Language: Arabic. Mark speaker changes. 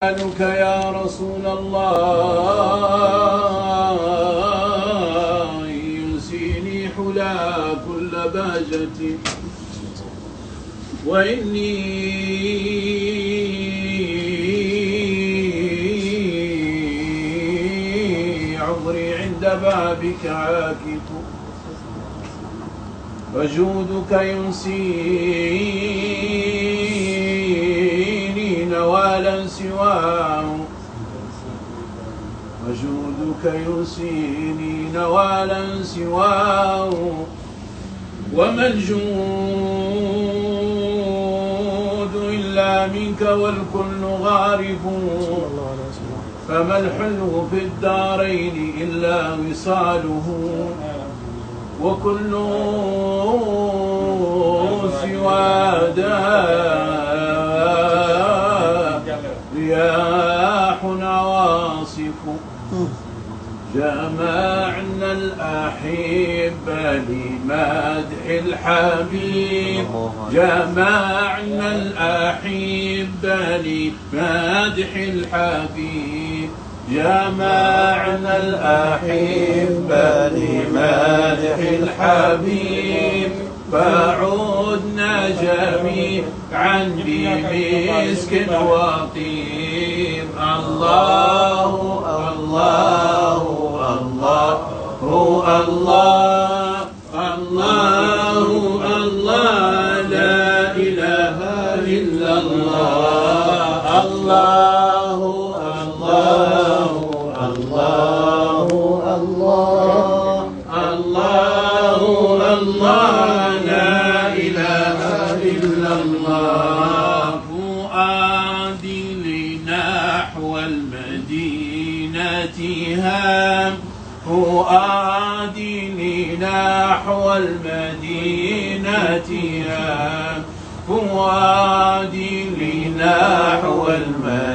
Speaker 1: أسألك يا رسول الله ينسيني حلا كل بهجة وإني عذري عند بابك عاكف وجودك ينسيني نوالا سواه وجودك ينسيني نوالا سواه وما الجود إلا منك والكل غارب فما الحلو في الدارين إلا وصاله وكل سوى رياح عواصف جمعنا الأحبة لمدح الحبيب جمعنا الأحبة لمدح الحبيب جمعنا الأحبة لمدح الحبيب فعدنا جميعا بمسك وطيب الله الله الله الله الله الله لا إله إلا الله الله الله الله الله الله الله لا إله إلا الله فؤادي لنحو المدينة هام فؤادي لنحو المدينة هام فؤادي لنحو المدينة